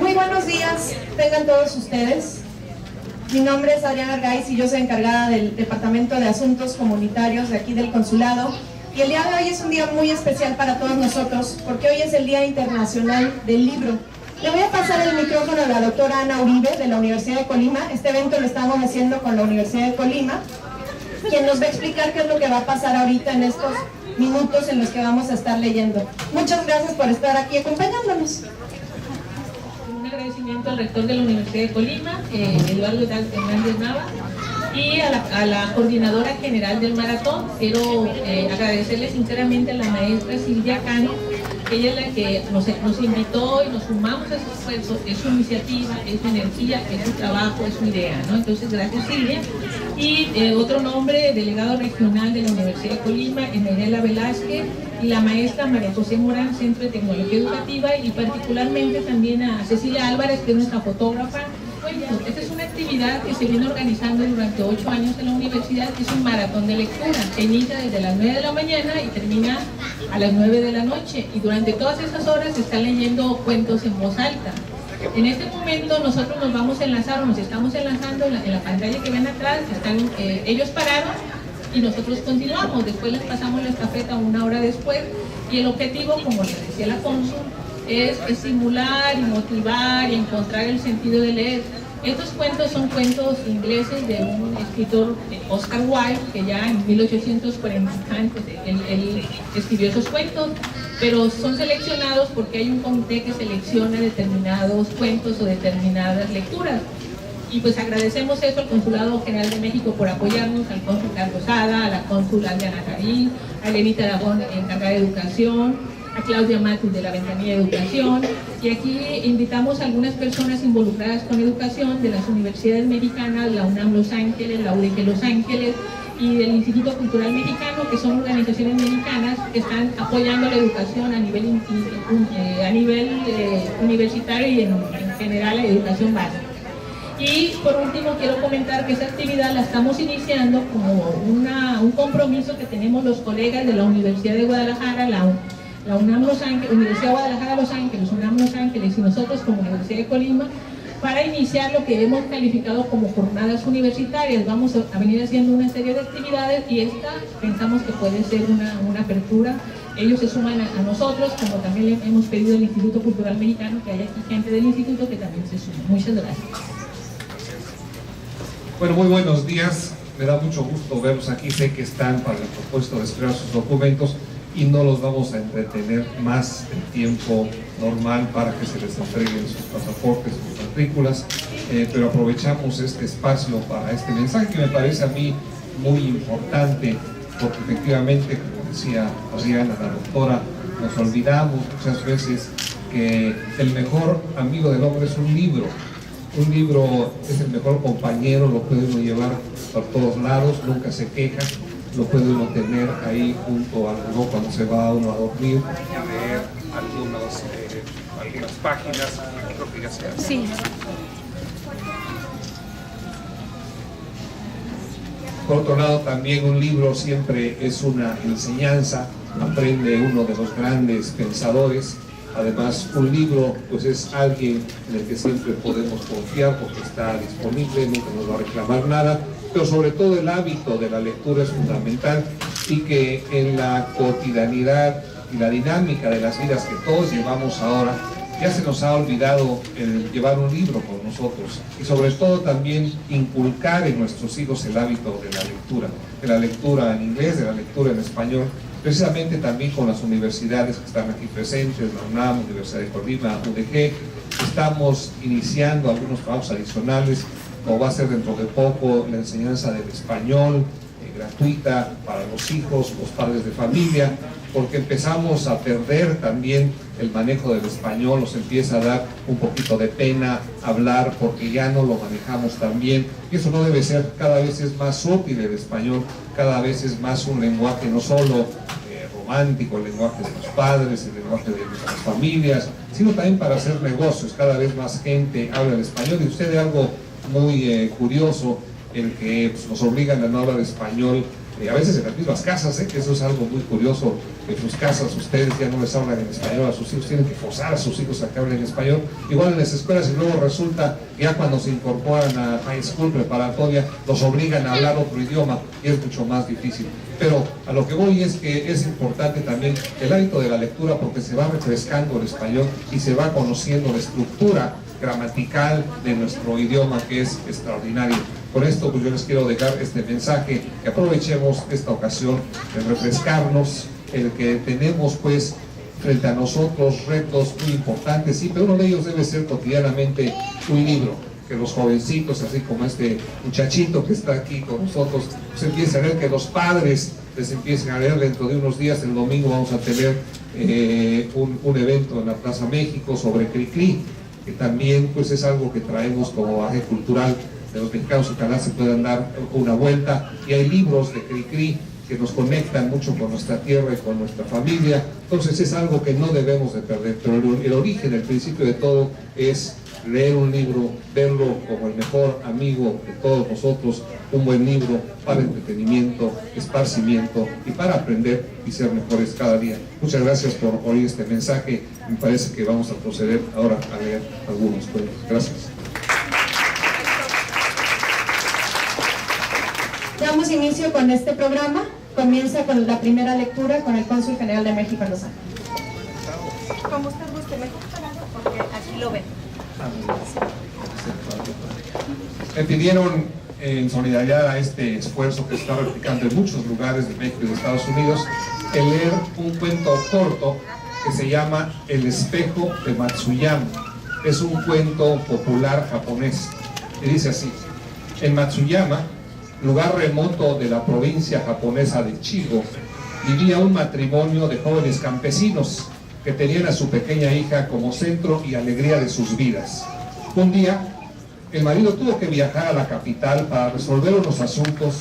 Muy buenos días, tengan todos ustedes. Mi nombre es Adriana Argaiz y yo soy encargada del Departamento de Asuntos Comunitarios de aquí del Consulado. Y el día de hoy es un día muy especial para todos nosotros, porque hoy es el Día Internacional del Libro. Le voy a pasar el micrófono a la doctora Ana Uribe de la Universidad de Colima. Este evento lo estamos haciendo con la Universidad de Colima, quien nos va a explicar qué es lo que va a pasar ahorita en estos minutos en los que vamos a estar leyendo. Muchas gracias por estar aquí acompañándonos. Un agradecimiento al rector de la Universidad de Colima, Eduardo Hernández Nava, y a la coordinadora general del maratón. Quiero agradecerle sinceramente a la maestra Silvia Cano. Ella es la que nos invitó y nos sumamos a ese esfuerzo. Es su iniciativa, es su energía, es su trabajo, es su idea, ¿no? Entonces, gracias Silvia. Y otro nombre, delegado regional de la Universidad de Colima, Emerela Velázquez, y la maestra María José Morán, Centro de Tecnología Educativa, y particularmente también a Cecilia Álvarez, que es nuestra fotógrafa. Bueno, esta es una actividad que se viene organizando durante 8 años en la universidad, que es un maratón de lectura, que inicia desde las 9 de la mañana y termina a las 9 de la noche, y durante todas esas horas se están leyendo cuentos en voz alta. En este momento nosotros nos vamos a enlazar, o nos estamos enlazando en la pantalla que ven atrás. Ellos pararon y nosotros continuamos. Después les pasamos la estafeta 1 hora después, y el objetivo, como les decía la cónsul, es estimular y motivar y encontrar el sentido de leer. Estos cuentos son cuentos ingleses de un escritor, Oscar Wilde, que ya en 1840 él escribió esos cuentos, pero son seleccionados porque hay un comité que selecciona determinados cuentos o determinadas lecturas. Y pues agradecemos eso al Consulado General de México por apoyarnos, al cónsul Carlos Sada, a la cónsul Adriana Carín, a Lenita Aragón, encargada de educación, a Claudia Matus de la Ventanilla de Educación, y aquí invitamos a algunas personas involucradas con educación de las universidades mexicanas, la UNAM Los Ángeles, la UDG Los Ángeles y del Instituto Cultural Mexicano, que son organizaciones mexicanas que están apoyando la educación a nivel universitario y en general la educación básica. Y por último quiero comentar que esta actividad la estamos iniciando como un compromiso que tenemos los colegas de la Universidad de Guadalajara, la UNAM Los Ángeles, Universidad de Guadalajara Los Ángeles, UNAM Los Ángeles y nosotros como Universidad de Colima, para iniciar lo que hemos calificado como jornadas universitarias. Vamos a venir haciendo una serie de actividades, y esta pensamos que puede ser una apertura. Ellos se suman a nosotros, como también le hemos pedido al Instituto Cultural Mexicano que haya aquí gente del instituto que también se sume. Muchas gracias. Bueno, muy buenos días. Me da mucho gusto verlos aquí. Sé que están para el propósito de esperar sus documentos y no los vamos a entretener más el tiempo normal para que se les entreguen sus pasaportes, sus matrículas, pero aprovechamos este espacio para este mensaje que me parece a mí muy importante, porque efectivamente, como decía Adriana, la doctora, nos olvidamos muchas veces que el mejor amigo del hombre es un libro. Un libro es el mejor compañero, lo puede uno llevar por todos lados, nunca se queja, lo puede uno tener ahí junto a algo cuando se va uno a dormir, leer algunas páginas, creo que ya se hace. Sí. Por otro lado, también un libro siempre es una enseñanza, aprende uno de los grandes pensadores. Además, un libro pues es alguien en el que siempre podemos confiar porque está disponible, nunca nos va a reclamar nada, pero sobre todo el hábito de la lectura es fundamental, y que en la cotidianidad y la dinámica de las vidas que todos llevamos ahora, ya se nos ha olvidado el llevar un libro con nosotros, y sobre todo también inculcar en nuestros hijos el hábito de la lectura en inglés, de la lectura en español, precisamente también con las universidades que están aquí presentes, la UNAM, Universidad de Colima, UDG. Estamos iniciando algunos trabajos adicionales, como va a ser dentro de poco la enseñanza del español, gratuita para los hijos, los padres de familia, porque empezamos a perder también el manejo del español, nos empieza a dar un poquito de pena hablar porque ya no lo manejamos tan bien, y eso no debe ser. Cada vez es más útil el español, cada vez es más un lenguaje no solo romántico, el lenguaje de los padres, el lenguaje de nuestras familias, sino también para hacer negocios. Cada vez más gente habla el español, y sucede algo muy curioso, el que nos obligan a no hablar español a veces en las mismas casas, que eso es algo muy curioso. En sus casas ustedes ya no les hablan en español a sus hijos, tienen que forzar a sus hijos a que hablen español. Igual en las escuelas, y luego resulta que ya cuando se incorporan a high school, preparatoria, los obligan a hablar otro idioma y es mucho más difícil. Pero a lo que voy es que es importante también el hábito de la lectura, porque se va refrescando el español y se va conociendo la estructura gramatical de nuestro idioma, que es extraordinario. Con esto pues yo les quiero dejar este mensaje, que aprovechemos esta ocasión de refrescarnos, el que tenemos pues frente a nosotros retos muy importantes, sí, pero uno de ellos debe ser cotidianamente un libro, que los jovencitos, así como este muchachito que está aquí con nosotros, se empiecen a leer, que los padres les empiecen a leer. Dentro de unos días, el domingo, vamos a tener un evento en la Plaza México sobre Cricri, que también pues es algo que traemos como bagaje cultural de los mexicanos. Ojalá se puedan dar una vuelta, y hay libros de Cricri que nos conectan mucho con nuestra tierra y con nuestra familia. Entonces es algo que no debemos de perder, pero el origen, el principio de todo es leer un libro, verlo como el mejor amigo de todos nosotros, un buen libro para entretenimiento, esparcimiento y para aprender y ser mejores cada día. Muchas gracias por oír este mensaje. Me parece que vamos a proceder ahora a leer algunos cuentos. Gracias. Damos inicio con este programa. Comienza con la primera lectura con el Cónsul General de México en Los Ángeles. Como usted guste, mejor porque aquí lo ven. Me pidieron, en solidaridad a este esfuerzo que se está replicando en muchos lugares de México y de Estados Unidos, el leer un cuento corto que se llama El espejo de Matsuyama. Es un cuento popular japonés y dice así: en Matsuyama, lugar remoto de la provincia japonesa de Chigo, vivía un matrimonio de jóvenes campesinos que tenían a su pequeña hija como centro y alegría de sus vidas. Un día, el marido tuvo que viajar a la capital para resolver unos asuntos,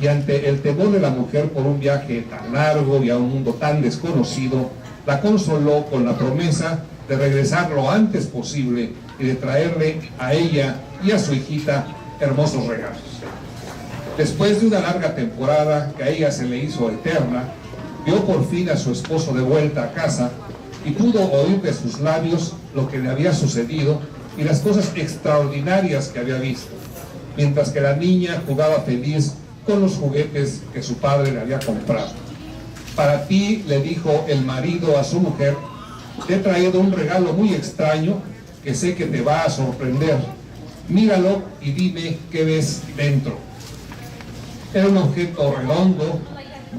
y ante el temor de la mujer por un viaje tan largo y a un mundo tan desconocido, la consoló con la promesa de regresar lo antes posible y de traerle a ella y a su hijita hermosos regalos. Después de una larga temporada que a ella se le hizo eterna, vio por fin a su esposo de vuelta a casa y pudo oír de sus labios lo que le había sucedido y las cosas extraordinarias que había visto, mientras que la niña jugaba feliz con los juguetes que su padre le había comprado. Para ti, le dijo el marido a su mujer, te he traído un regalo muy extraño que sé que te va a sorprender. Míralo y dime qué ves dentro. Era un objeto redondo,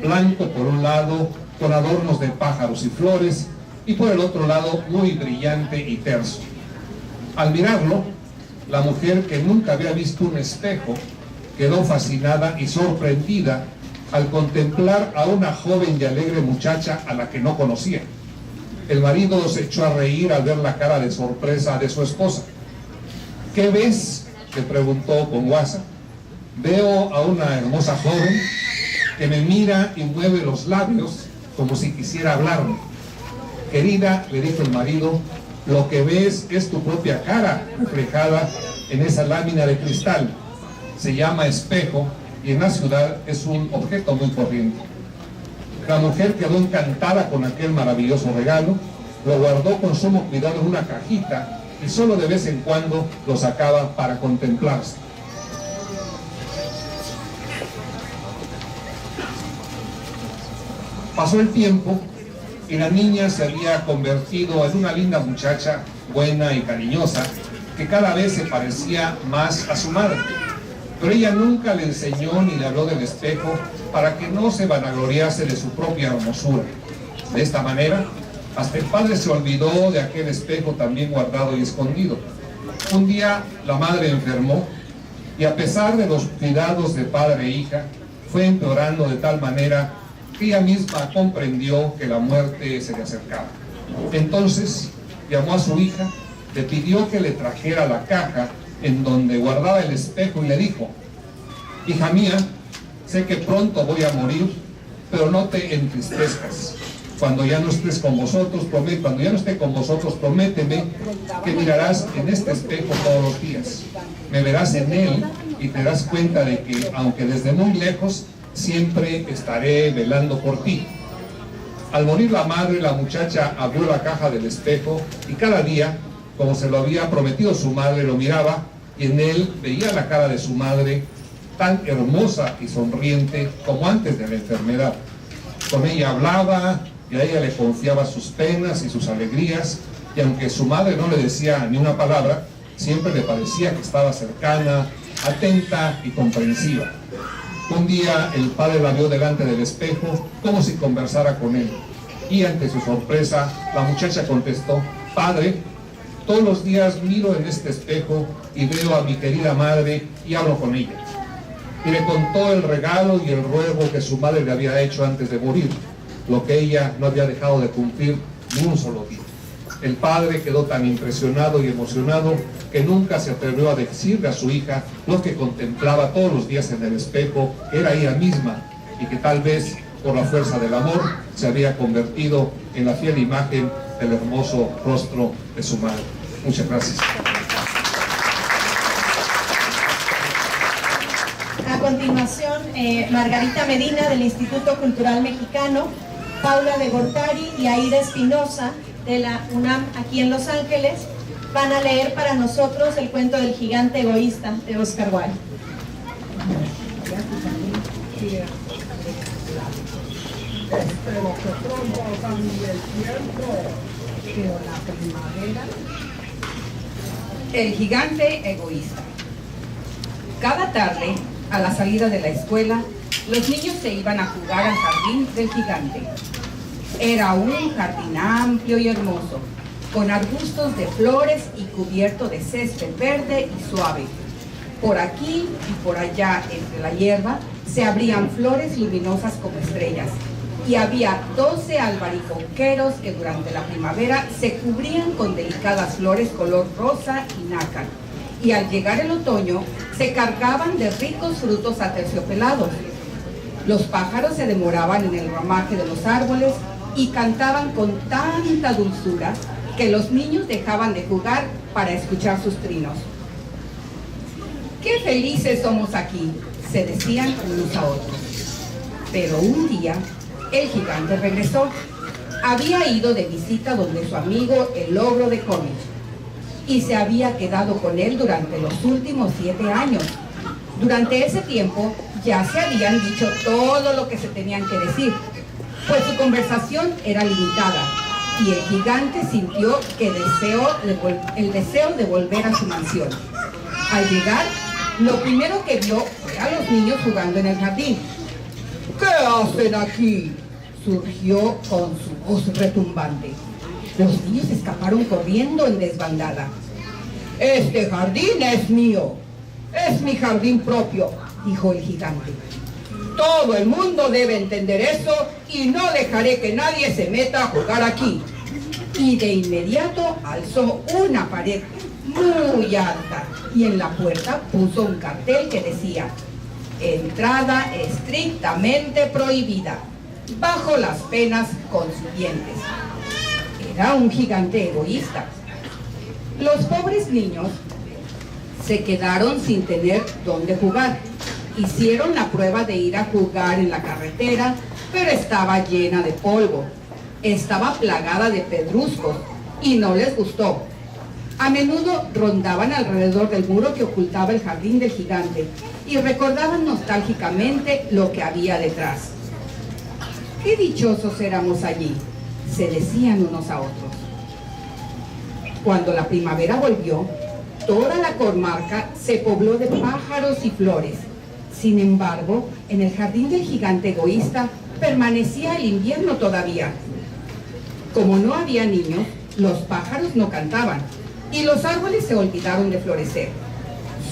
blanco por un lado, con adornos de pájaros y flores, y por el otro lado muy brillante y terso. Al mirarlo, la mujer, que nunca había visto un espejo, quedó fascinada y sorprendida al contemplar a una joven y alegre muchacha a la que no conocía. El marido se echó a reír al ver la cara de sorpresa de su esposa. ¿Qué ves?, le preguntó con guasa. Veo a una hermosa joven que me mira y mueve los labios como si quisiera hablarme. Querida, le dijo el marido, lo que ves es tu propia cara reflejada en esa lámina de cristal. Se llama espejo y en la ciudad es un objeto muy corriente. La mujer quedó encantada con aquel maravilloso regalo, lo guardó con sumo cuidado en una cajita y solo de vez en cuando lo sacaba para contemplarse. Pasó el tiempo y la niña se había convertido en una linda muchacha, buena y cariñosa, que cada vez se parecía más a su madre. Pero ella nunca le enseñó ni le habló del espejo para que no se vanagloriase de su propia hermosura. De esta manera, hasta el padre se olvidó de aquel espejo también guardado y escondido. Un día la madre enfermó y, a pesar de los cuidados de padre e hija, fue empeorando de tal manera que ella misma comprendió que la muerte se le acercaba. Entonces llamó a su hija, le pidió que le trajera la caja en donde guardaba el espejo y le dijo: hija mía, sé que pronto voy a morir, pero no te entristezcas. Cuando ya no estés con vosotros, cuando ya no esté con vosotros, prométeme que mirarás en este espejo todos los días. Me verás en él y te das cuenta de que, aunque desde muy lejos, siempre estaré velando por ti. Al morir la madre, la muchacha abrió la caja del espejo y cada día, como se lo había prometido su madre, lo miraba y en él veía la cara de su madre tan hermosa y sonriente como antes de la enfermedad. Con ella hablaba y a ella le confiaba sus penas y sus alegrías, y aunque su madre no le decía ni una palabra, siempre le parecía que estaba cercana, atenta y comprensiva. Un día el padre la vio delante del espejo como si conversara con él, y ante su sorpresa la muchacha contestó: «Padre, todos los días miro en este espejo y veo a mi querida madre y hablo con ella». Y le contó el regalo y el ruego que su madre le había hecho antes de morir, lo que ella no había dejado de cumplir ni un solo día. El padre quedó tan impresionado y emocionado que nunca se atrevió a decirle a su hija lo que contemplaba todos los días en el espejo, que era ella misma, y que tal vez por la fuerza del amor se había convertido en la fiel imagen del hermoso rostro de su madre. Muchas gracias. A continuación, Margarita Medina del Instituto Cultural Mexicano, Paula de Gortari y Aida Espinosa de la UNAM aquí en Los Ángeles van a leer para nosotros el cuento del gigante egoísta de Oscar Wilde. El gigante egoísta. Cada tarde, a la salida de la escuela, los niños se iban a jugar al jardín del gigante. Era un jardín amplio y hermoso, con arbustos de flores y cubierto de césped verde y suave. Por aquí y por allá, entre la hierba, se abrían flores luminosas como estrellas, y había 12 albaricoqueros que durante la primavera se cubrían con delicadas flores color rosa y nácar, y al llegar el otoño se cargaban de ricos frutos aterciopelados. Los pájaros se demoraban en el ramaje de los árboles y cantaban con tanta dulzura que los niños dejaban de jugar para escuchar sus trinos. ¡Qué felices somos aquí!, se decían unos a otros. Pero un día, el gigante regresó. Había ido de visita donde su amigo el ogro de Cornish, y se había quedado con él durante los últimos 7 años. Durante ese tiempo ya se habían dicho todo lo que se tenían que decir, pues su conversación era limitada, y el gigante sintió que el deseo de volver a su mansión. Al llegar, lo primero que vio fue a los niños jugando en el jardín. «¿Qué hacen aquí?», surgió con su voz retumbante. Los niños escaparon corriendo en desbandada. «Este jardín es mío, es mi jardín propio», dijo el gigante. «Todo el mundo debe entender eso y no dejaré que nadie se meta a jugar aquí». Y de inmediato alzó una pared muy alta y en la puerta puso un cartel que decía: «Entrada estrictamente prohibida, bajo las penas consiguientes». Era un gigante egoísta. Los pobres niños se quedaron sin tener dónde jugar. Hicieron la prueba de ir a jugar en la carretera, pero estaba llena de polvo. Estaba plagada de pedruscos y no les gustó. A menudo rondaban alrededor del muro que ocultaba el jardín del gigante y recordaban nostálgicamente lo que había detrás. «Qué dichosos éramos allí», se decían unos a otros. Cuando la primavera volvió, toda la comarca se pobló de pájaros y flores. Sin embargo, en el jardín del gigante egoísta permanecía el invierno todavía. Como no había niños, los pájaros no cantaban y los árboles se olvidaron de florecer.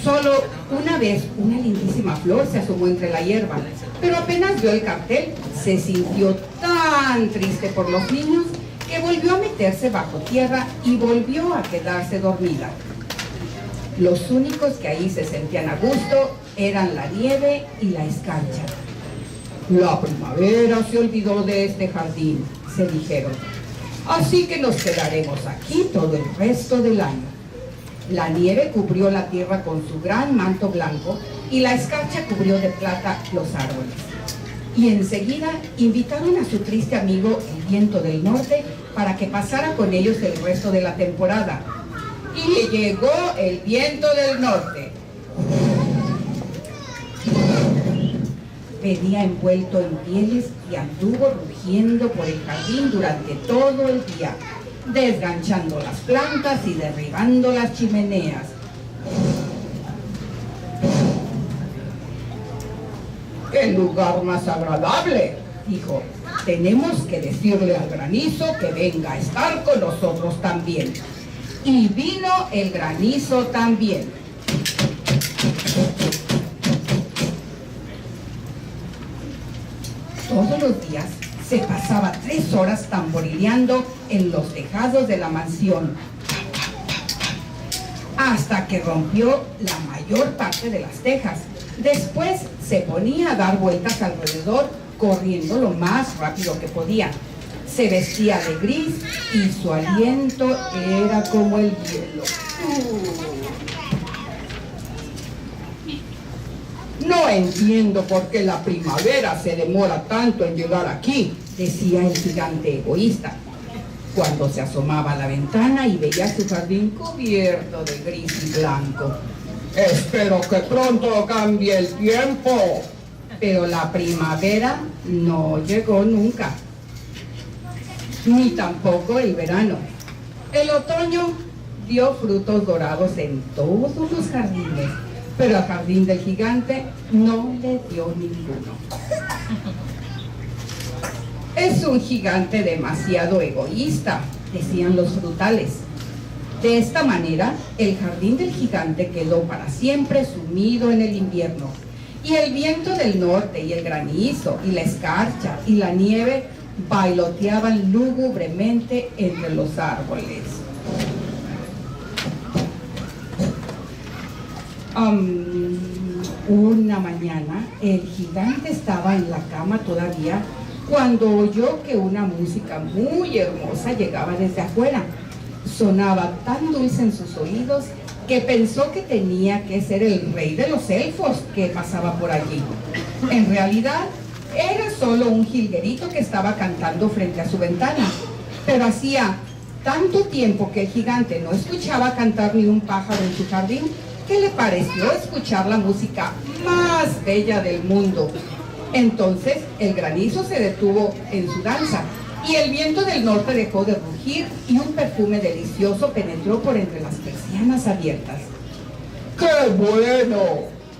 Solo una vez una lindísima flor se asomó entre la hierba, pero apenas vio el cartel, se sintió tan triste por los niños que volvió a meterse bajo tierra y volvió a quedarse dormida. Los únicos que ahí se sentían a gusto eran la nieve y la escarcha. «La primavera se olvidó de este jardín», se dijeron. «Así que nos quedaremos aquí todo el resto del año». La nieve cubrió la tierra con su gran manto blanco y la escarcha cubrió de plata los árboles. y enseguida invitaron a su triste amigo el viento del norte para que pasara con ellos el resto de la temporada. Y llegó el viento del norte. Venía envuelto en pieles y anduvo rugiendo por el jardín durante todo el día, desganchando las plantas y derribando las chimeneas. ¡Qué lugar más agradable!, dijo. Tenemos que decirle al granizo que venga a estar con nosotros también. Y vino el granizo también. Todos los días se pasaba 3 horas tamborileando en los tejados de la mansión, hasta que rompió la mayor parte de las tejas. Después se ponía a dar vueltas alrededor, corriendo lo más rápido que podía. Se vestía de gris y su aliento era como el hielo. No entiendo por qué la primavera se demora tanto en llegar aquí, decía el gigante egoísta, cuando se asomaba a la ventana y veía su jardín cubierto de gris y blanco. Espero que pronto cambie el tiempo. Pero la primavera no llegó nunca, ni tampoco el verano. El otoño dio frutos dorados en todos los jardines, pero al jardín del gigante no le dio ninguno. Es un gigante demasiado egoísta, decían los frutales. De esta manera, el jardín del gigante quedó para siempre sumido en el invierno, y el viento del norte y el granizo y la escarcha y la nieve bailoteaban lúgubremente entre los árboles. Una mañana, el gigante estaba en la cama todavía cuando oyó que una música muy hermosa llegaba desde afuera. Sonaba tan dulce en sus oídos que pensó que tenía que ser el rey de los elfos que pasaba por allí. En realidad, era solo un jilguerito que estaba cantando frente a su ventana, pero hacía tanto tiempo que el gigante no escuchaba cantar ni un pájaro en su jardín, que le pareció escuchar la música más bella del mundo. Entonces, el granizo se detuvo en su danza, y el viento del norte dejó de rugir y un perfume delicioso penetró por entre las persianas abiertas. ¡Qué bueno!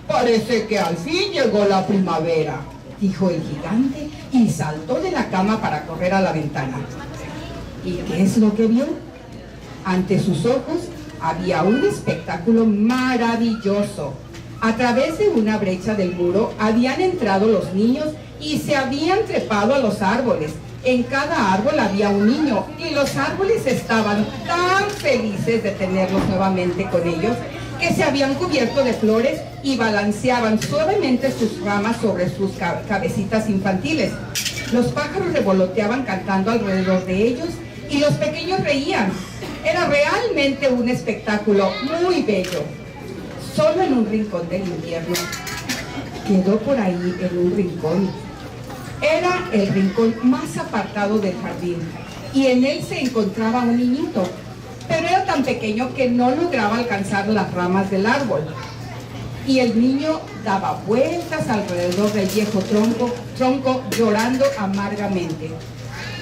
Parece que al fin llegó la primavera, dijo el gigante y saltó de la cama para correr a la ventana. ¿Y qué es lo que vio? Ante sus ojos había un espectáculo maravilloso. A través de una brecha del muro habían entrado los niños y se habían trepado a los árboles. En cada árbol había un niño y los árboles estaban tan felices de tenerlos nuevamente con ellos que se habían cubierto de flores y balanceaban suavemente sus ramas sobre sus cabecitas infantiles. Los pájaros revoloteaban cantando alrededor de ellos y los pequeños reían. Era realmente un espectáculo muy bello. Solo en un rincón del invierno, quedó por ahí en un rincón. Era el rincón más apartado del jardín y en él se encontraba un niñito, pero era tan pequeño que no lograba alcanzar las ramas del árbol. Y el niño daba vueltas alrededor del viejo tronco llorando amargamente.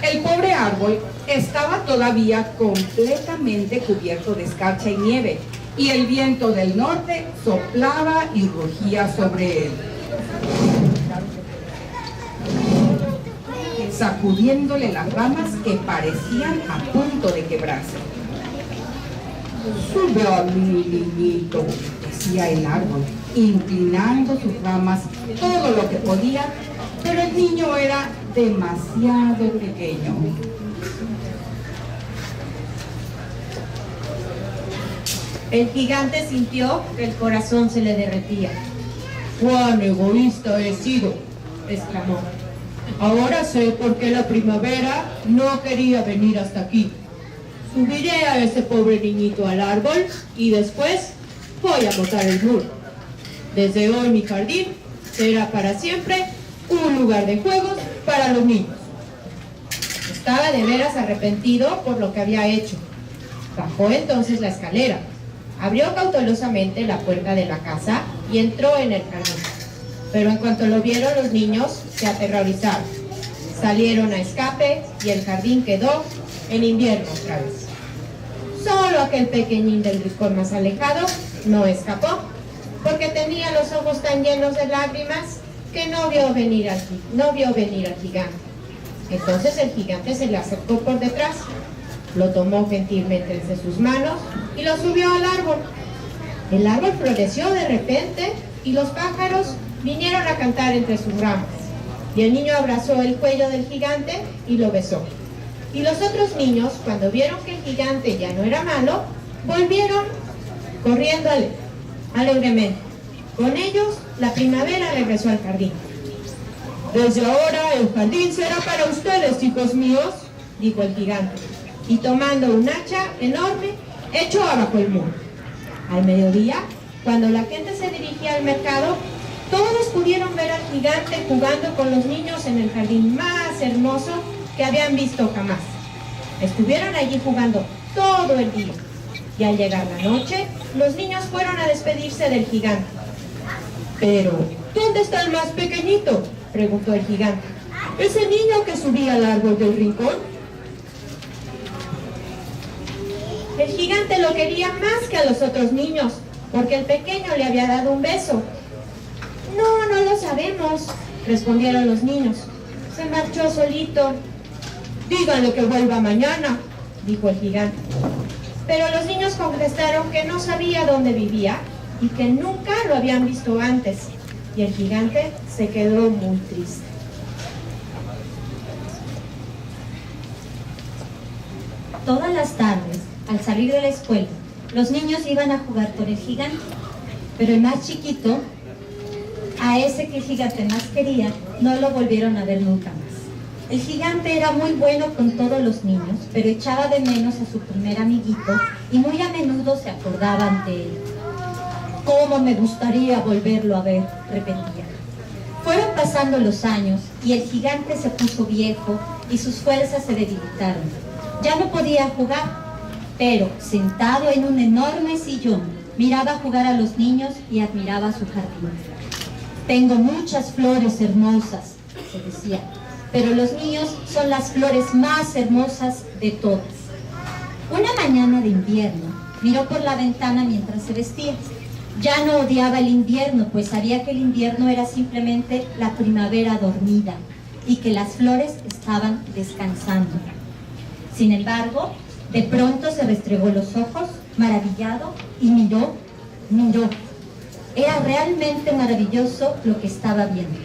El pobre árbol estaba todavía completamente cubierto de escarcha y nieve, y el viento del norte soplaba y rugía sobre él, sacudiéndole las ramas que parecían a punto de quebrarse. «Sube a mí, niñito», decía el árbol, inclinando sus ramas todo lo que podía, pero el niño era demasiado pequeño. El gigante sintió que el corazón se le derretía. «¡Cuán egoísta he sido!», exclamó. «Ahora sé por qué la primavera no quería venir hasta aquí. Subiré a ese pobre niñito al árbol y después voy a botar el muro. Desde hoy mi jardín será para siempre un lugar de juegos para los niños. Estaba de veras arrepentido por lo que había hecho. Bajó entonces la escalera, abrió cautelosamente la puerta de la casa y entró en el jardín. Pero en cuanto lo vieron los niños, se aterrorizaron. Salieron a escape y el jardín quedó en invierno otra vez. Solo aquel pequeñín del rincón más alejado no escapó, porque tenía los ojos tan llenos de lágrimas que no vio venir al gigante. Entonces el gigante se le acercó por detrás, lo tomó gentilmente entre sus manos y lo subió al árbol. El árbol floreció de repente y los pájaros vinieron a cantar entre sus ramas. Y el niño abrazó el cuello del gigante y lo besó. Y los otros niños, cuando vieron que el gigante ya no era malo, volvieron corriendo alegremente. Con ellos, la primavera regresó al jardín. Desde ahora el jardín será para ustedes, hijos míos, Dijo el gigante, y tomando un hacha enorme, echó abajo el muro. Al mediodía, cuando la gente se dirigía al mercado, todos pudieron ver al gigante jugando con los niños en el jardín más hermoso que habían visto jamás. Estuvieron allí jugando todo el día, y al llegar la noche, los niños fueron a despedirse del gigante. Pero, ¿dónde está el más pequeñito?, Preguntó el gigante. ¿ese niño que subía al árbol del rincón? El gigante lo quería más que a los otros niños, porque el pequeño le había dado un beso. No lo sabemos, respondieron los niños. Se marchó solito, Díganle que vuelva mañana. dijo el gigante. Pero los niños contestaron que no sabía dónde vivía y que nunca lo habían visto antes. Y el gigante se quedó muy triste. Todas las tardes, al salir de la escuela, los niños iban a jugar con el gigante. Pero el más chiquito, a ese que el gigante más quería, no lo volvieron a ver nunca más. El gigante era muy bueno con todos los niños, pero echaba de menos a su primer amiguito y muy a menudo se acordaban de él. «¿Cómo me gustaría volverlo a ver?», repetía. Fueron pasando los años y el gigante se puso viejo y sus fuerzas se debilitaron. Ya no podía jugar, pero sentado en un enorme sillón, miraba jugar a los niños y admiraba su jardín. «Tengo muchas flores hermosas», se decía, «pero los niños son las flores más hermosas de todas». Una mañana de invierno, miró por la ventana mientras se vestía. Ya no odiaba el invierno, pues sabía que el invierno era simplemente la primavera dormida y que las flores estaban descansando. Sin embargo, de pronto se restregó los ojos, maravillado, y miró. Era realmente maravilloso lo que estaba viendo.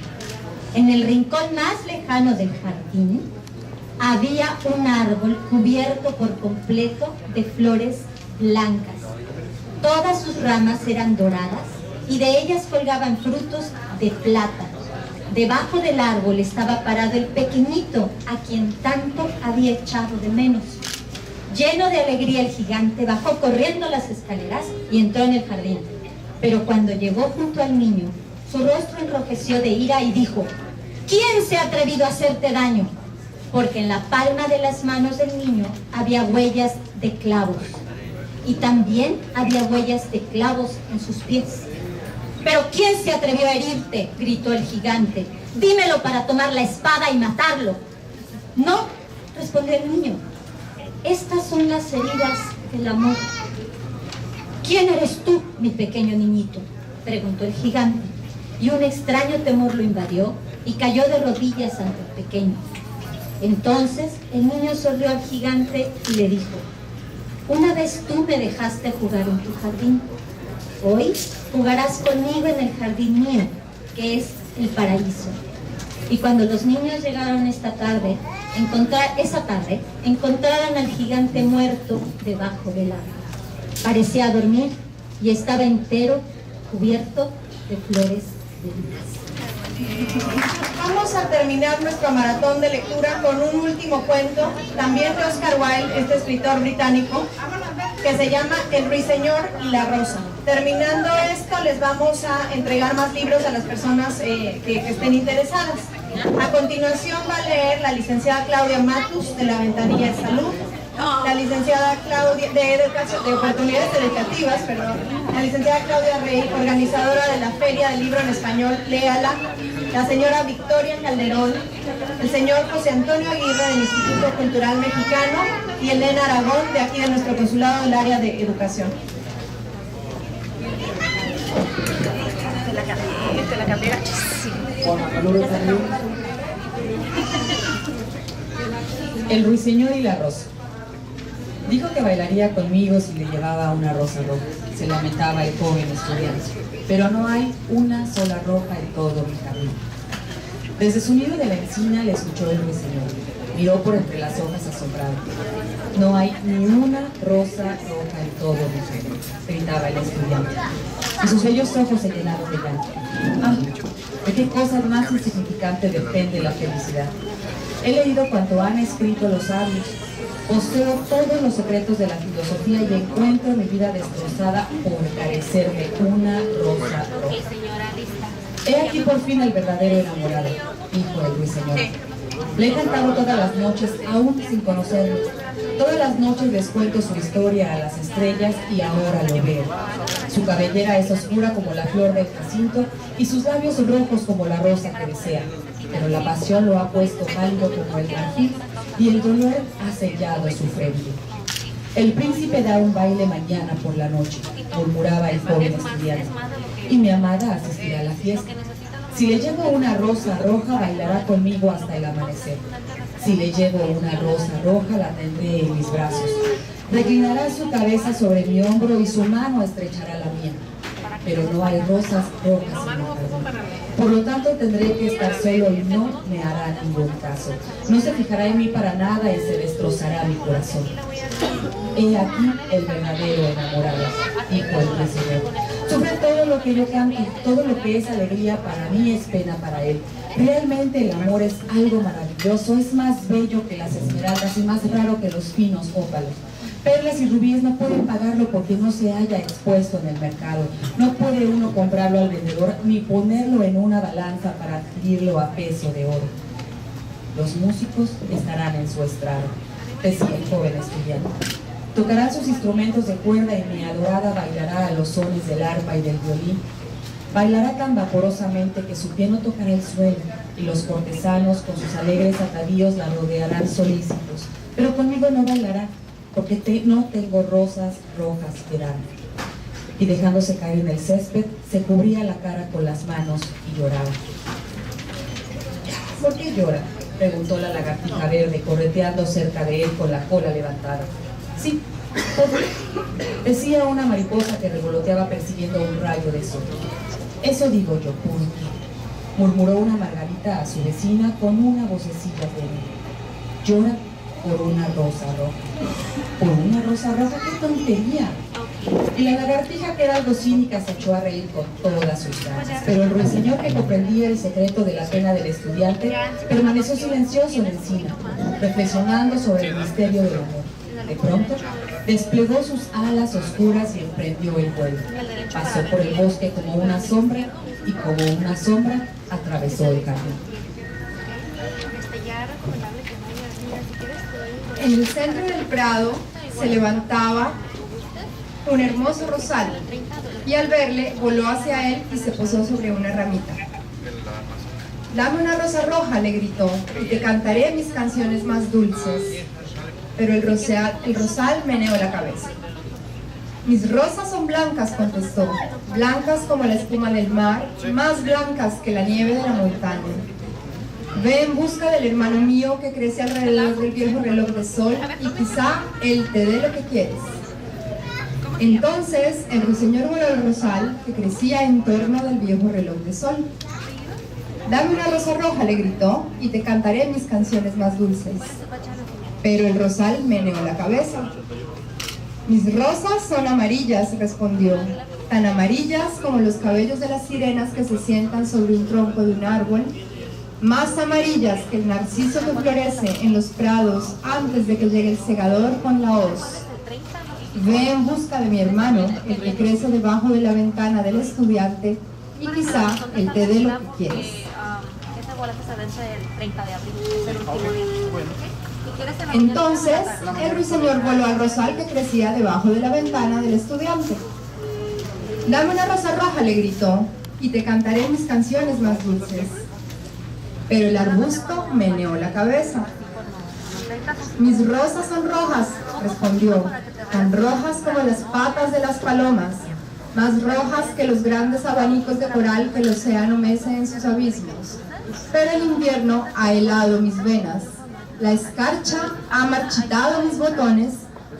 En el rincón más lejano del jardín había un árbol cubierto por completo de flores blancas. Todas sus ramas eran doradas y de ellas colgaban frutos de plátano. Debajo del árbol estaba parado el pequeñito a quien tanto había echado de menos. Lleno de alegría, el gigante bajó corriendo las escaleras y entró en el jardín. Pero cuando llegó junto al niño, su rostro enrojeció de ira y dijo: «¿Quién se ha atrevido a hacerte daño?», porque en la palma de las manos del niño había huellas de clavos. Y también había huellas de clavos en sus pies. «¿Pero quién se atrevió a herirte?», gritó el gigante. «Dímelo para tomar la espada y matarlo». «No», respondió el niño, «estas son las heridas del amor». «¿Quién eres tú, mi pequeño niñito?», preguntó el gigante. Y un extraño temor lo invadió y cayó de rodillas ante el pequeño. Entonces el niño sonrió al gigante y le dijo: «Una vez tú me dejaste jugar en tu jardín. Hoy jugarás conmigo en el jardín mío, que es el paraíso». Y cuando los niños llegaron esa tarde, encontraron al gigante muerto debajo del árbol. Parecía dormir y estaba entero, cubierto de flores de vidas. Vamos a terminar nuestro maratón de lectura con un último cuento, también de Oscar Wilde, este escritor británico, que se llama El ruiseñor y la rosa. Terminando esto, les vamos a entregar más libros a las personas que estén interesadas. A continuación va a leer la licenciada Claudia Matus, de la Ventanilla de Salud, la licenciada Claudia de Oportunidades Educativas, la licenciada Claudia Rey, organizadora de la Feria del Libro en Español, Léala, la señora Victoria Calderón, el señor José Antonio Aguirre del Instituto Cultural Mexicano y Elena Aragón, de aquí de nuestro consulado del área de educación. Te la cambié. El ruiseñor y la rosa. Dijo que bailaría conmigo si le llevaba una rosa roja. Se lamentaba el joven estudiante. Pero no hay una sola roja en todo mi camino. Desde su nido de la encina le escuchó el ruiseñor. Miró por entre las hojas asombrado. No hay ni una rosa roja en todo mi camino, gritaba el estudiante. Y sus bellos ojos se llenaron de llanto. Ah, ¿de qué cosa más insignificante depende la felicidad? He leído cuanto han escrito los sabios. Poseo todos los secretos de la filosofía y encuentro mi vida destrozada por carecerme una rosa roja. He aquí por fin el verdadero enamorado, dijo el ruiseñor. Le he cantado todas las noches, aún sin conocerlo. Todas las noches les cuento su historia a las estrellas y ahora lo veo. Su cabellera es oscura como la flor del jacinto y sus labios rojos como la rosa que desea. Pero la pasión lo ha puesto pálido como el marfil y el dolor ha sellado su frente. El príncipe da un baile mañana por la noche, murmuraba el joven estudiante, y mi amada asistirá a la fiesta. Si le llevo una rosa roja, bailará conmigo hasta el amanecer. Si le llevo una rosa roja, la tendré en mis brazos. Reclinará su cabeza sobre mi hombro y su mano estrechará la mía. Pero no hay rosas rojas en mi jardín. Por lo tanto, tendré que estar solo y no me hará ningún caso. No se fijará en mí para nada y se destrozará mi corazón. He aquí el verdadero enamorado, dijo el ruiseñor. Sufre todo lo que yo canto, todo lo que es alegría para mí es pena para él. Realmente el amor es algo maravilloso, es más bello que las esmeraldas y más raro que los finos ópalos. Perlas y rubíes no pueden pagarlo porque no se haya expuesto en el mercado. No puede uno comprarlo al vendedor ni ponerlo en una balanza para adquirirlo a peso de oro. Los músicos estarán en su estrado, decía el joven estudiante. Tocarán sus instrumentos de cuerda y mi adorada bailará a los sones del arpa y del violín. Bailará tan vaporosamente que su pie no tocará el suelo y los cortesanos con sus alegres atavíos la rodearán solícitos. Pero conmigo no bailará porque no tengo rosas rojas que dar. Y dejándose caer en el césped, se cubría la cara con las manos y lloraba. ¿Por qué llora?, preguntó la lagartija verde, correteando cerca de él con la cola levantada. Sí, decía una mariposa que revoloteaba persiguiendo un rayo de sol. Eso digo yo, ¿por qué?, murmuró una margarita a su vecina con una vocecilla débil. Llora por una rosa roja. ¿Por una rosa roja? ¡Qué tontería! Y la lagartija, que era algo cínica, se echó a reír con todas sus ganas. Pero el ruiseñor, que comprendía el secreto de la pena del estudiante, permaneció silencioso en la encina, reflexionando sobre el misterio del amor. De pronto, desplegó sus alas oscuras y emprendió el vuelo. Pasó por el bosque como una sombra y como una sombra atravesó el camino. En el centro del prado se levantaba un hermoso rosal y al verle voló hacia él y se posó sobre una ramita. «Dame una rosa roja», le gritó, «y te cantaré mis canciones más dulces». Pero el rosal meneó la cabeza. «Mis rosas son blancas», contestó, «blancas como la espuma del mar, más blancas que la nieve de la montaña. Ve en busca del hermano mío que crece alrededor del viejo reloj de sol y quizá él te dé lo que quieres». Entonces el ruiseñor voló al rosal que crecía en torno del viejo reloj de sol. «Dame una rosa roja», le gritó, «y te cantaré mis canciones más dulces». Pero el rosal meneó la cabeza. «Mis rosas son amarillas», respondió, «tan amarillas como los cabellos de las sirenas que se sientan sobre un tronco de un árbol, más amarillas que el narciso que florece en los prados antes de que llegue el segador con la hoz». Ve en busca de mi hermano, el que crece debajo de la ventana del estudiante, y quizá él te dé lo que quieres. Ese boleto se vence el 30 de abril, es el último día. Entonces, el ruiseñor voló al rosal que crecía debajo de la ventana del estudiante. Dame una rosa roja, le gritó, y te cantaré mis canciones más dulces. Pero el arbusto meneó la cabeza. Mis rosas son rojas, respondió, tan rojas como las patas de las palomas, más rojas que los grandes abanicos de coral que el océano mece en sus abismos. Pero el invierno ha helado mis venas, la escarcha ha marchitado mis botones,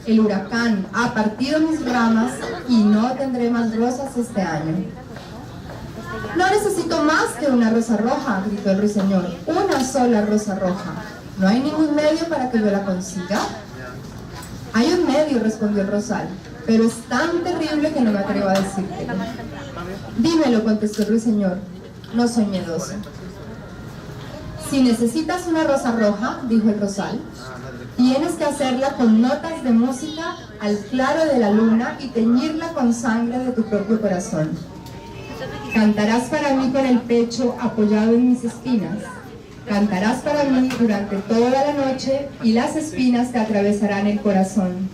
el huracán ha partido mis ramas y no tendré más rosas este año. No necesito más que una rosa roja, gritó el ruiseñor, una sola rosa roja. ¿No hay ningún medio para que yo la consiga? Hay un medio, respondió el rosal, pero es tan terrible que no me atrevo a decírtelo. Dímelo, contestó el ruiseñor, no soy miedoso. Si necesitas una rosa roja, dijo el rosal, tienes que hacerla con notas de música al claro de la luna y teñirla con sangre de tu propio corazón. Cantarás para mí con el pecho apoyado en mis espinas. Cantarás para mí durante toda la noche y las espinas te atravesarán el corazón.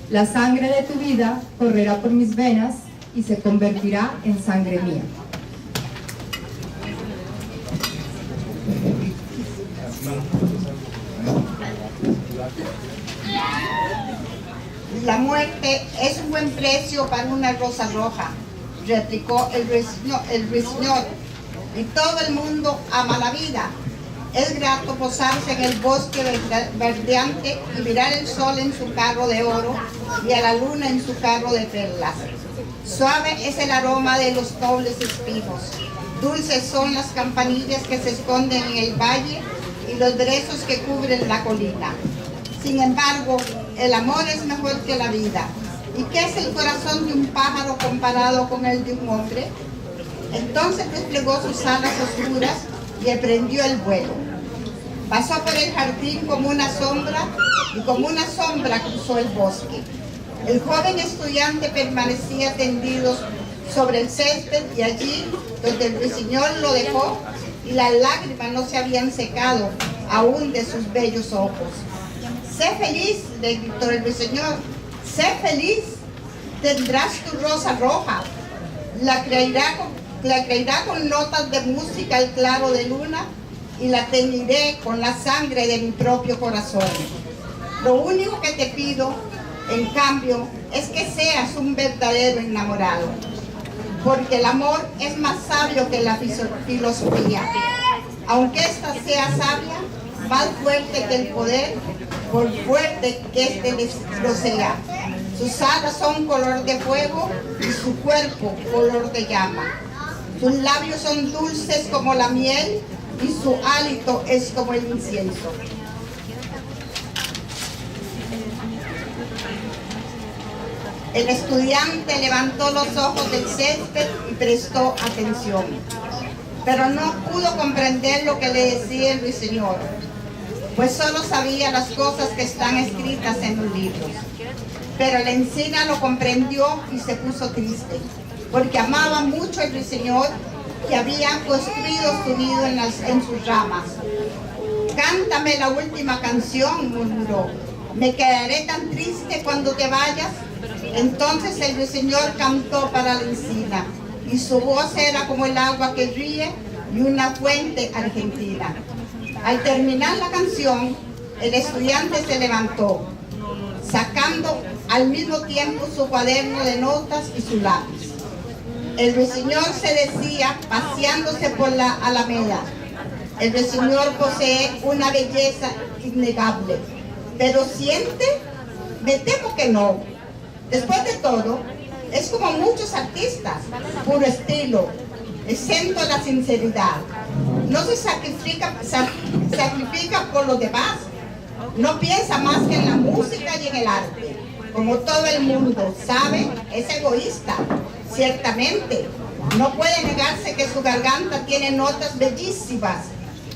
La sangre de tu vida correrá por mis venas y se convertirá en sangre mía. La muerte es un buen precio para una rosa roja, replicó el ruiseñor, y todo el mundo ama la vida. Es grato posarse en el bosque verdeante y mirar el sol en su carro de oro y a la luna en su carro de perlas. Suave es el aroma de los nobles espinos, dulces son las campanillas que se esconden en el valle y los brezos que cubren la colina. Sin embargo, el amor es mejor que la vida. ¿Y qué es el corazón de un pájaro comparado con el de un hombre? Entonces desplegó sus alas oscuras y emprendió el vuelo. Pasó por el jardín como una sombra y como una sombra cruzó el bosque. El joven estudiante permanecía tendido sobre el césped y allí donde el ruiseñor lo dejó y las lágrimas no se habían secado aún de sus bellos ojos. Sé feliz, le gritó el ruiseñor, sé feliz, tendrás tu rosa roja, la creerá con notas de música al claro de luna y la teñiré con la sangre de mi propio corazón. Lo único que te pido, en cambio, es que seas un verdadero enamorado, porque el amor es más sabio que la filosofía. Aunque ésta sea sabia, más fuerte que el poder, por fuerte que éste lo sea. Sus alas son color de fuego y su cuerpo color de llama. Sus labios son dulces como la miel y su hálito es como el incienso. El estudiante levantó los ojos del césped y prestó atención, pero no pudo comprender lo que le decía el ruiseñor, pues solo sabía las cosas que están escritas en los libros. Pero la encina lo comprendió y se puso triste, porque amaba mucho al ruiseñor que había construido su nido en sus ramas. Cántame la última canción, murmuró. Me quedaré tan triste cuando te vayas. Entonces el ruiseñor cantó para la encina, y su voz era como el agua que ríe y una fuente argentina. Al terminar la canción, el estudiante se levantó, sacando al mismo tiempo su cuaderno de notas y su lápiz. El ruiseñor se decía, paseándose por la alameda: el ruiseñor posee una belleza innegable, pero ¿siente? Me temo que no. Después de todo, es como muchos artistas, puro estilo, exento de la sinceridad. No se sacrifica por los demás, no piensa más que en la música y en el arte. Como todo el mundo sabe, es egoísta, ciertamente. No puede negarse que su garganta tiene notas bellísimas.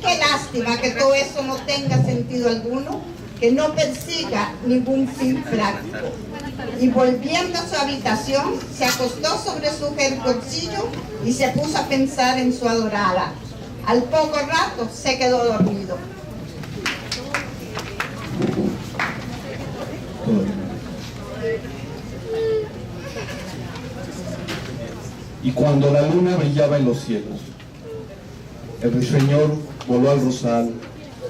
Qué lástima que todo eso no tenga sentido alguno, que no persiga ningún fin práctico. Y volviendo a su habitación, se acostó sobre su jergoncillo y se puso a pensar en su adorada. Al poco rato se quedó dormido. Y cuando la luna brillaba en los cielos, el ruiseñor voló al rosal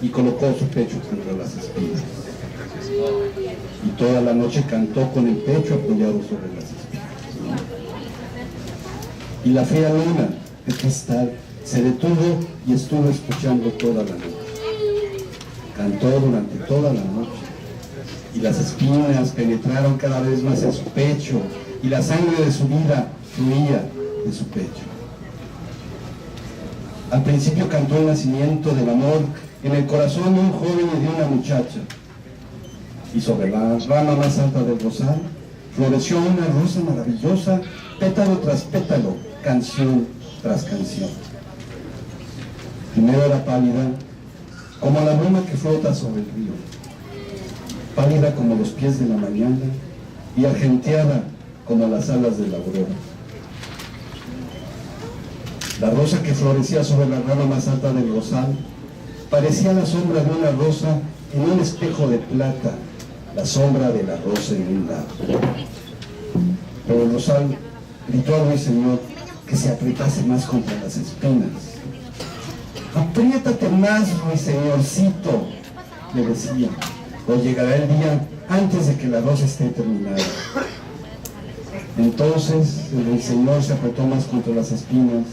y colocó su pecho contra las espinas. Y toda la noche cantó con el pecho apoyado sobre las espinas. Y la fea luna, de cristal, se detuvo y estuvo escuchando toda la noche. Cantó durante toda la noche. Y las espinas penetraron cada vez más en su pecho, y la sangre de su vida fluía de su pecho. Al principio cantó el nacimiento del amor en el corazón de un joven y de una muchacha. Y sobre la rama más alta del rosal floreció una rosa maravillosa, pétalo tras pétalo, canción tras canción. Primero era pálida, como la bruma que flota sobre el río, pálida como los pies de la mañana y argenteada como las alas de la aurora. La rosa que florecía sobre la rama más alta del rosal parecía la sombra de una rosa en un espejo de plata, la sombra de la rosa en un lado. Pero el rosal gritó al ruiseñor que se apretase más contra las espinas. «Apriétate más, ruiseñorcito», le decía, «o llegará el día antes de que la rosa esté terminada». Entonces el ruiseñor se apretó más contra las espinas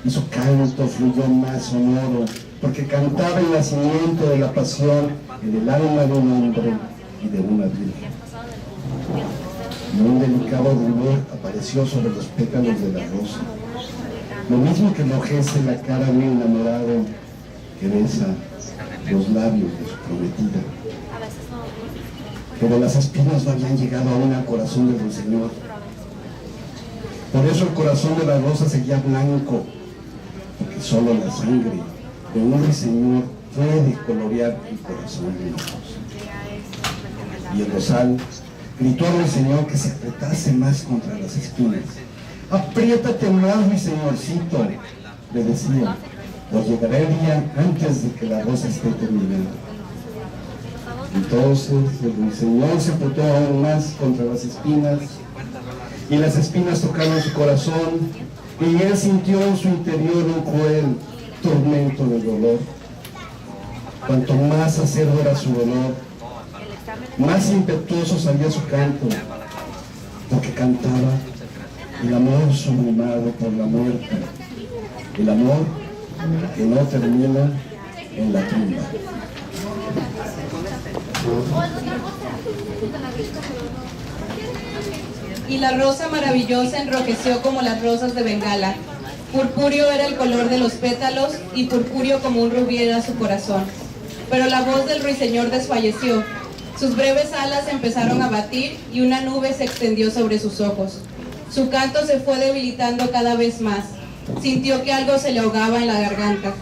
y su canto fluyó más sonoro, porque cantaba el nacimiento de la pasión en el alma de un hombre y de una virgen. Y un delicado rumor apareció sobre los pétalos de la rosa, lo mismo que enrojece la cara de un enamorado que besa los labios de su prometida. Pero las espinas no habían llegado aún al corazón del ruiseñor. Por eso el corazón de la rosa seguía blanco, porque solo la sangre de un ruiseñor puede colorear el corazón de una rosa. Y el rosal gritó al ruiseñor que se apretase más contra las espinas. «Apriétate más, ruiseñorcito», le decía, «o llegará el día antes de que la rosa esté terminada». Entonces el ruiseñor se apretó aún más contra las espinas, y las espinas tocaron su corazón, y él sintió en su interior un cruel tormento de dolor. Cuanto más acerbo era su dolor, más impetuoso salía su canto, porque cantaba el amor sublimado por la muerte, el amor que no termina en la tumba. Y la rosa maravillosa enrojeció como las rosas de Bengala. Purpúreo era el color de los pétalos y purpúreo como un rubí era su corazón. Pero la voz del ruiseñor desfalleció. Sus breves alas empezaron a batir y una nube se extendió sobre sus ojos. Su canto se fue debilitando cada vez más. Sintió que algo se le ahogaba en la garganta.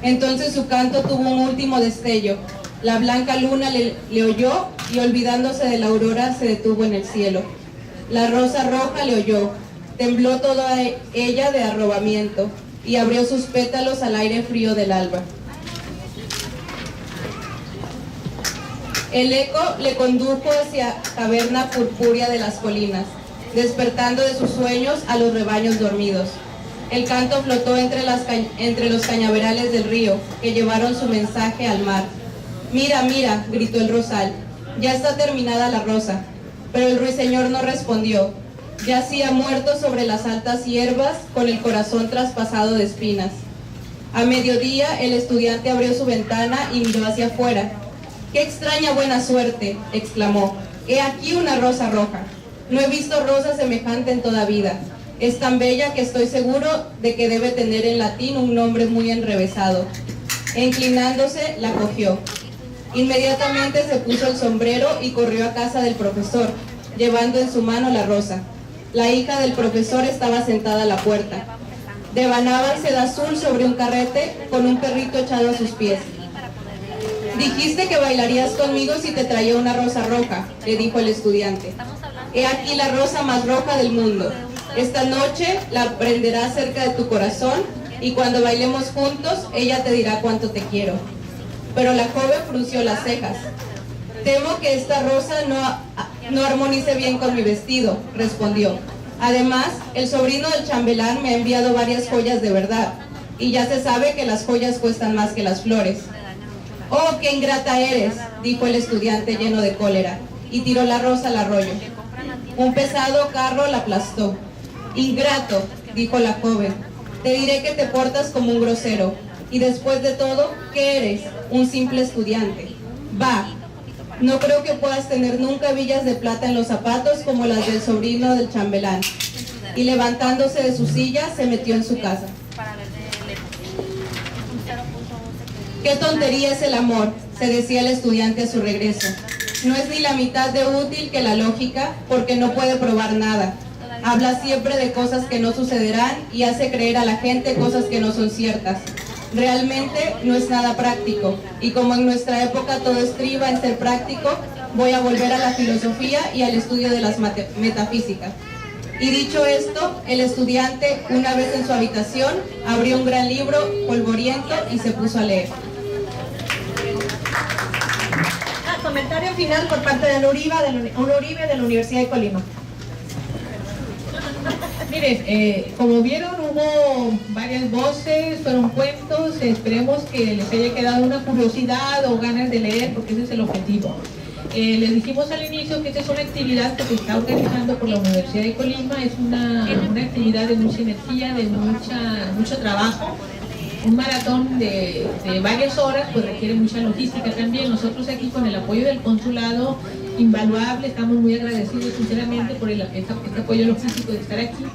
Entonces su canto tuvo un último destello. La blanca luna le oyó y, olvidándose de la aurora, se detuvo en el cielo. La rosa roja le oyó, tembló toda ella de arrobamiento y abrió sus pétalos al aire frío del alba. El eco le condujo hacia caverna purpúrea de las colinas, despertando de sus sueños a los rebaños dormidos. El canto flotó entre los cañaverales del río, que llevaron su mensaje al mar. «Mira, mira», gritó el rosal, «ya está terminada la rosa». Pero el ruiseñor no respondió. Yacía muerto sobre las altas hierbas, con el corazón traspasado de espinas. A mediodía, el estudiante abrió su ventana y miró hacia afuera. «¡Qué extraña buena suerte!», exclamó. «He aquí una rosa roja. No he visto rosa semejante en toda vida. Es tan bella que estoy seguro de que debe tener en latín un nombre muy enrevesado». E inclinándose, la cogió. Inmediatamente se puso el sombrero y corrió a casa del profesor, llevando en su mano la rosa. La hija del profesor estaba sentada a la puerta. Devanaba en seda azul sobre un carrete con un perrito echado a sus pies. «Dijiste que bailarías conmigo si te traía una rosa roja», le dijo el estudiante. He aquí la rosa más roja del mundo. Esta noche la prenderás cerca de tu corazón y cuando bailemos juntos, ella te dirá cuánto te quiero. Pero la joven frunció las cejas. Temo que esta rosa no armonice bien con mi vestido, respondió. Además, el sobrino del chambelán me ha enviado varias joyas de verdad, y ya se sabe que las joyas cuestan más que las flores. ¡Oh, qué ingrata eres!, dijo el estudiante lleno de cólera, y tiró la rosa al arroyo. Un pesado carro la aplastó. Ingrato, dijo la joven, te diré que te portas como un grosero, y después de todo, ¿qué eres? Un simple estudiante. Va, no creo que puedas tener nunca hebillas de plata en los zapatos como las del sobrino del chambelán. Y levantándose de su silla, se metió en su casa. Qué tontería es el amor, se decía el estudiante a su regreso. No es ni la mitad de útil que la lógica, porque no puede probar nada. Habla siempre de cosas que no sucederán y hace creer a la gente cosas que no son ciertas. Realmente no es nada práctico, y como en nuestra época todo estriba en ser práctico, voy a volver a la filosofía y al estudio de las metafísicas. Y dicho esto, el estudiante, una vez en su habitación, abrió un gran libro polvoriento y se puso a leer. Comentario final por parte de Ana Uribe de la Universidad de Colima. Miren, como vieron, hubo varias voces, fueron cuentos. Esperemos que les haya quedado una curiosidad o ganas de leer, porque ese es el objetivo. Les dijimos al inicio que esta es una actividad que se está organizando por la Universidad de Colima. Es una actividad de mucha energía, de mucho trabajo. Un maratón de varias horas pues requiere mucha logística también. Nosotros aquí, con el apoyo del consulado, invaluable, estamos muy agradecidos sinceramente por este apoyo logístico de estar aquí.